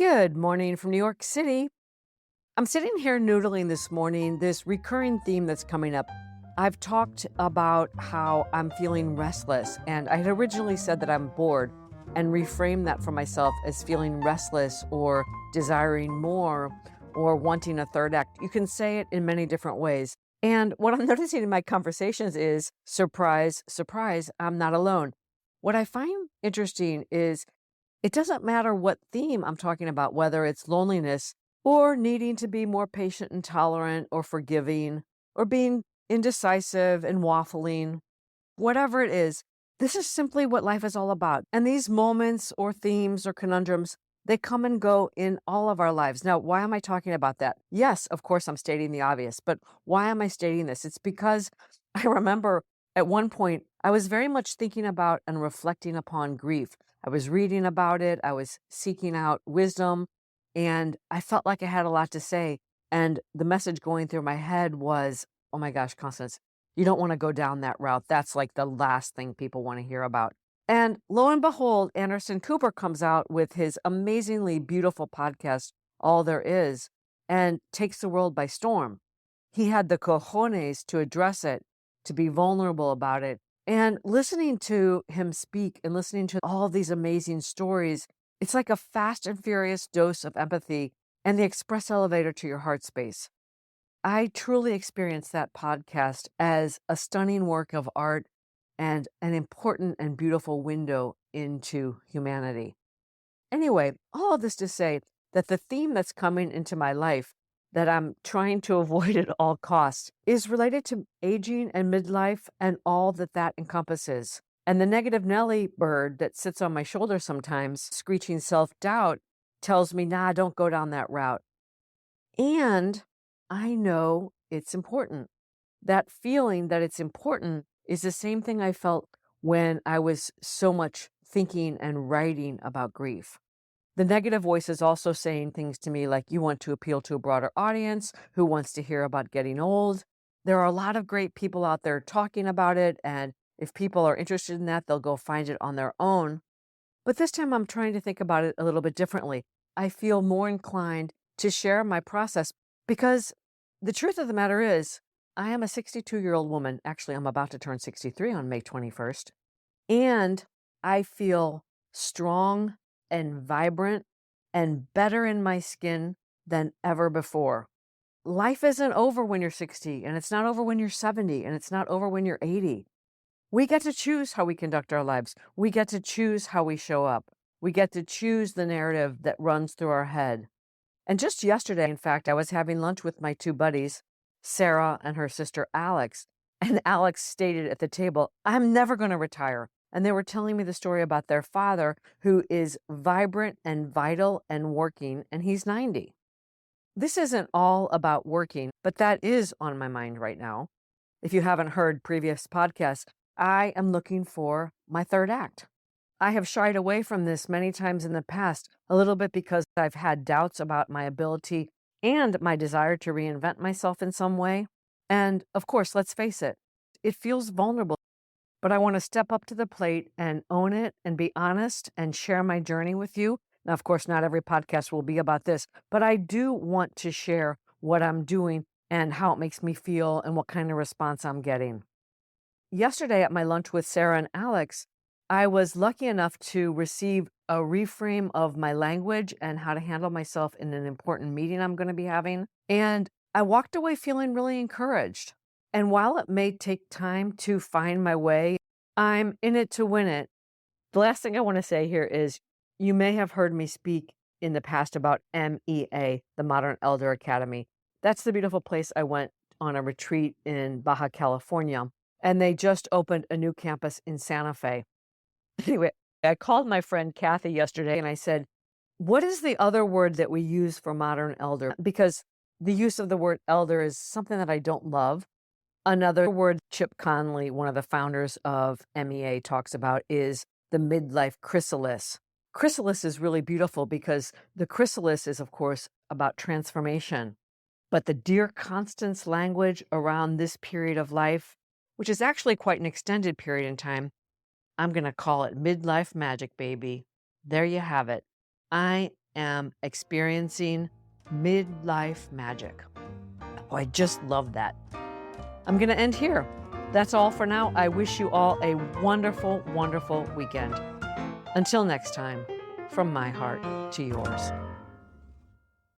Good morning from New York City. I'm sitting here noodling this morning, this recurring theme that's coming up. I've talked about how I'm feeling restless, and I had originally said that I'm bored and reframed that for myself as feeling restless or desiring more or wanting a third act. You can say it in many different ways. And what I'm noticing in my conversations is surprise, surprise, I'm not alone. What I find interesting is it doesn't matter what theme I'm talking about, whether it's loneliness or needing to be more patient and tolerant or forgiving or being indecisive and waffling, whatever it is, this is simply what life is all about. And these moments or themes or conundrums, they come and go in all of our lives. Now, why am I talking about that? Yes, of course, I'm stating the obvious, but why am I stating this? It's because I remember at one point, I was very much thinking about and reflecting upon grief. I was reading about it, I was seeking out wisdom, and I felt like I had a lot to say. And the message going through my head was, oh my gosh, Constance, you don't want to go down that route. That's like the last thing people want to hear about. And lo and behold, Anderson Cooper comes out with his amazingly beautiful podcast, All There Is, and takes the world by storm. He had the cojones to address it, to be vulnerable about it. And listening to him speak and listening to all these amazing stories, it's like a fast and furious dose of empathy and the express elevator to your heart space. I truly experienced that podcast as a stunning work of art and an important and beautiful window into humanity. Anyway, all of this to say that the theme that's coming into my life that I'm trying to avoid at all costs is related to aging and midlife and all that that encompasses. And the negative Nelly bird that sits on my shoulder sometimes, screeching self-doubt, tells me, nah, don't go down that route. And I know it's important. That feeling that it's important is the same thing I felt when I was so much thinking and writing about grief. The negative voice is also saying things to me like, you want to appeal to a broader audience who wants to hear about getting old. There are a lot of great people out there talking about it, and if people are interested in that, they'll go find it on their own. But this time I'm trying to think about it a little bit differently. I feel more inclined to share my process because the truth of the matter is, I am a 62-year-old woman. Actually, I'm about to turn 63 on May 21st. And I feel strong and vibrant and better in my skin than ever before. Life isn't over when you're 60, and it's not over when you're 70, and it's not over when you're 80. We get to choose how we conduct our lives. We get to choose how we show up. We get to choose the narrative that runs through our head. And just yesterday, in fact, I was having lunch with my two buddies, Sarah and her sister Alex. And Alex stated at the table, I'm never going to retire. And they were telling me the story about their father, who is vibrant and vital and working, and he's 90. This isn't all about working, but that is on my mind right now. If you haven't heard previous podcasts, I am looking for my third act. I have shied away from this many times in the past, a little bit because I've had doubts about my ability and my desire to reinvent myself in some way. And of course, let's face it, it feels vulnerable, but I want to step up to the plate and own it and be honest and share my journey with you. Now, of course, not every podcast will be about this, but I do want to share what I'm doing and how it makes me feel and what kind of response I'm getting. Yesterday at my lunch with Sarah and Alex, I was lucky enough to receive a reframe of my language and how to handle myself in an important meeting I'm going to be having. And I walked away feeling really encouraged. And while it may take time to find my way, I'm in it to win it. The last thing I want to say here is you may have heard me speak in the past about MEA, the Modern Elder Academy. That's the beautiful place I went on a retreat in Baja California. And they just opened a new campus in Santa Fe. Anyway, I called my friend Kathy yesterday and I said, what is the other word that we use for modern elder? Because the use of the word elder is something that I don't love. Another word Chip Conley, one of the founders of MEA, talks about is the midlife chrysalis. Chrysalis is really beautiful because the chrysalis is, of course, about transformation. But the Dear Constance language around this period of life, which is actually quite an extended period in time, I'm going to call it midlife magic, baby. There you have it. I am experiencing midlife magic. Oh, I just love that. I'm going to end here. That's all for now. I wish you all a wonderful, wonderful weekend. Until next time, from my heart to yours.